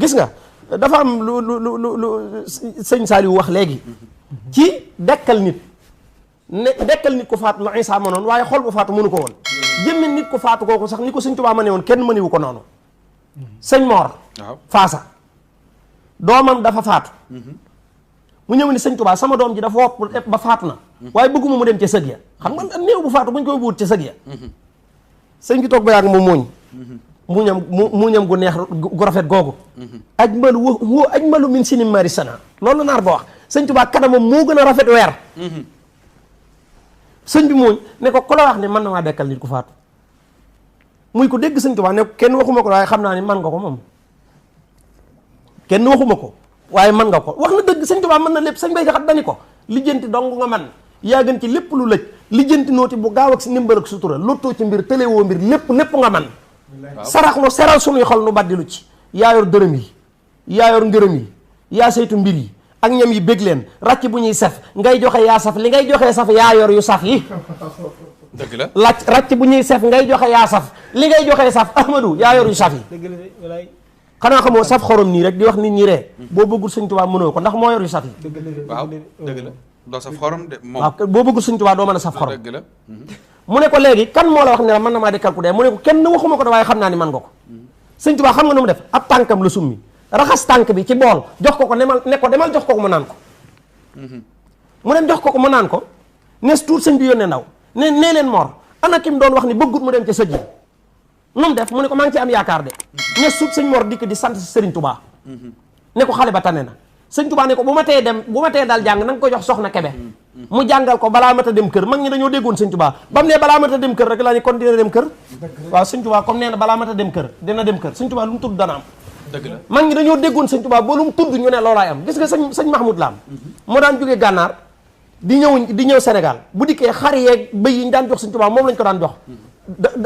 gis nga dafa am lu sëñ Saliou wax léegi ci dekkal nit ne dekkal nit ko faatu la Isaa mënoon waaye xol bu faatu mënu ko woon jëmmi nit ko faatu kooku sax ni ko sëñ Tuubaa mëne woon kenn mënewu ko noonu sëñ Mor Faasa doomam dafa faatu mu ñëw ni sëñ Tuubaa sama doom ji dafa wopp ba faatu na waaye bëgguma mu dem ca sëg ya xam nga néew bu faatu buñ koy buut ca sëg ya sëñ bi toog ba yàgg mu muuñ muñam gu neex gu rafet googu ajmalu woo ajmalu min sinin mari sana loolu la naar ba wax sëñ Tuubaa kanamam moo gën a rafet weer sëñ bi muuñ ne ko ku la wax ne man na maa dekkal nit ku faatu muy ko dégg sëñ Tuubaa ne kenn waxuma ko waaye xam naa ni man nga ko moom kenn waxuma ko waaye man nga ko wax na dëgg sëñ Tuubaa mën na lépp sëñ Bay Jaxate dani ko lijjanti dong nga man yaa gën ci lépp lu lëj lijjanti nooti bu gaaw ak si ndimbal ak sutura lottoo ci mbir tëlewoo mbir lépp nga man sarax lu seral sunuy xol nu baddilu ci yaa yor dërëm yi yaa yor ngërëm yi yaa saytu mbir yi ak ñam yi bég leen ràcc bu ñuy saf ngay joxe yaa saf li ngay joxee saf yaa yor yu saf yi dëgg la ràcc bu ñuy saf ngay joxe yaa saf li ngay joxee saf Ahmadou yaa yor yu saf yi xanaa xamoo saf xorom nii rek di wax nit ñi ree boo bëggul sëñ Tuubaa mënoo ko ndax moo yor yu saf yi waaw dëgg la doo saf xorom de moom waaw boo bëggul sëñ Tuubaa doo mën a saf xorom dëgg la mu ne ko léegi kan moo la wax ne la mën na maa dekkal ku dee mu ne ko kenn waxuma ko de waaye xam naa ni man nga ko sëñ Tuubaa xam nga nu mu def ab tànkam la summi raxas tànk bi ci bool jox ko ne ko demal jox ko mu naan ko mu dem jox ko mu naan ko nes tuut sëñ bi yónnee ndaw nee leen Mor ana kim doon wax ni bëggut mu dem ca sëj yi nu mu def mu ne ko maa ngi ci am yaakaar de nes tuut sëñ Mor dikk di sant si Sëriñ Tuubaa ne ko xale ba tane na sëñ Tuubaa ne ko bu ma tee daal jàng na nga ko jox soxna Kebe mu jàngal ko balaa mat a dem kër mag ñi dañoo déggoon sëñ Tuubaa ba mu ne balaa mat a dem kër rek laa ni kon dina dem kër waaw sëñ Tuubaa comme nee na balaa mat a dem kër dina dem kër sëñ Tuubaa lu mu tudd dana am dëgg la mag ñi dañoo déggoon sëñ Tuubaa ba lu mu tudd ñu ne loolaay am gis nga sëñ Mahmoud Lam moo daan jógee gànnaar di ñëw Sénégal bu dikkee xar yeeg bëy yi ñu daan jox sëñ Tuubaa moom lañ ko daan jox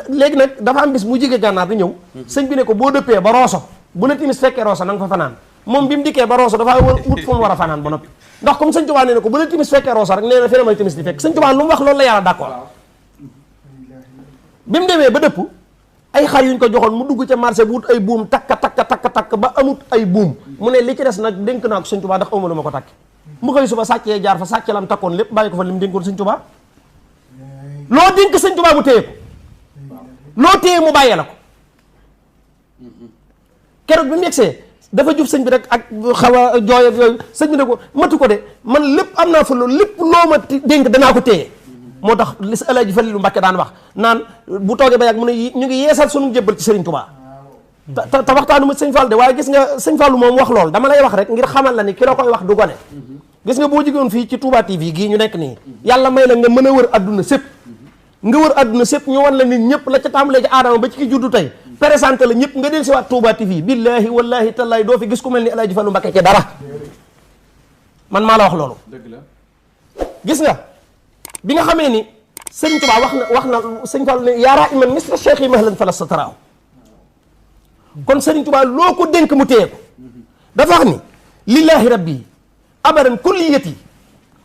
léegi nag dafa am bis mu jógee gànnaar di ñëw sëñ bi ne ko boo dëppee ba Rooso bu la timis fekkee Rooso na nga fa fanaan moom bi mu dikkee ba Rooso dafaa wut fu mu war a fanaan ba noppi ndax comme sëñ Tuubaa nee na ko bu la timis fekkee Rooso rek nee na fene may timis di fekk sëñ Tuubaa lu mu wax loolu la yàlla d'accord bi mu demee ba dëpp ay xar yuñ ko joxoon mu dugg ca marché bu wut ay buum takk ba amut ay buum mu ne li ci des nag dénk naa ko sëñ Tuubaa ndax awma lu ma ko takk mu xëy suba sàccee jaar fa sàcc lam takkoon lépp bàyyi ko fa li mu dénkoon sëñ Tuubaa loo dénk sëñ Tuubaa mu téye ko loo téye mu bàyyee la ko keroog bi mu yegsee dafa jub sëñ bi rek ak xaw a jooy ak yooyu sëñ bi ne ko matu ko de man lépp am naa fa loolu lépp loo ma dénk danaa ko téye moo tax li si Alaaji Faliilu Mbàkke daan wax naan bu toogee ba yàgg mu ne ñu ngi yeesal sunu jébbal ci Sëriñ Tuubaa te waxtaanu ma sëñ Fall de waaye gis nga sëñ Fallu moom wax loolu dama lay wax rek ngir xamal la ni ki la koy wax du gone gis nga boo jógewoon fii ci Touba TV gii ñu nekk nii yàlla may la nga mën a wër adduna sépp nga wër adduna sépp ñu wan la nit ñëpp la ca tàmbalee ci aadama ba ci ki juddu tey présenté la ñëpp nga del si waat Touba TV billaahi wallaahi tallaahi doo fi gis ku mel ni Alaaji Fallu Mbàkke ci dara man maa la wax loolu dëgg la gis nga bi nga xamee ni sëñ Tuubaa wax na sëñ Fallu ne yaaraa iman misra cheikh yi mahlan fala sa taraaw kon sëriñ Tuubaa loo ko dénk mu téye ko dafa wax ni lillaahi rabbi abadan kulliyati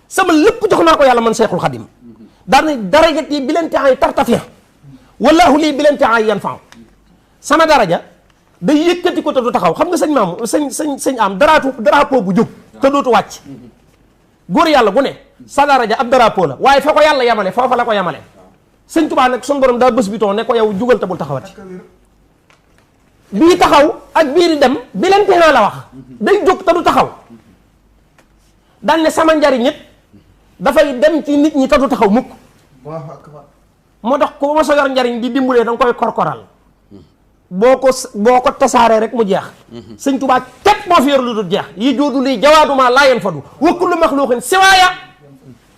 sama lépp jox naa ko yàlla man Seexul Xadim daana darajat yi bi leen taxay tartafiya wallaahu lii bi leen taxay yan faaw sama daraja day yëkkati ko te du taxaw xam nga sëñ maamu sëñ am drapeau bu jóg te dootu wàcc góor yàlla gu ne sa daraja ab drapeau la waaye fa ko yàlla yamale foofa la ko yamale sëñ Tuubaa nag sun borom daa bés biton ne ko yow jugal te bul taxawati bii taxaw ak bii di dem bi leen taxay la wax day jóg te du taxaw daan ne sama njariñ it dafay dem ci nit ñi te du taxaw mukk moo tax ku ma sa yor njariñ di dimbulee da nga koy korkoral boo ko tasaaree rek mu jeex sëñ Tuubaa képp moo fi yor lu dul jeex yi joodu lii jawaaduma laa yan fadu wa kullu maxluuqin siwaaya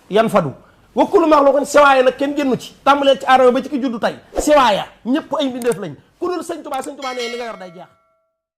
yan fadu wa kullu maxluuqin siwaaya nag kenn génnu ci tàmbalee ci aadama ba ci ki juddu tey siwaaya ñëpp ay mbindeef lañ ku dul sëñ Tuubaa nee li nga yor day jeex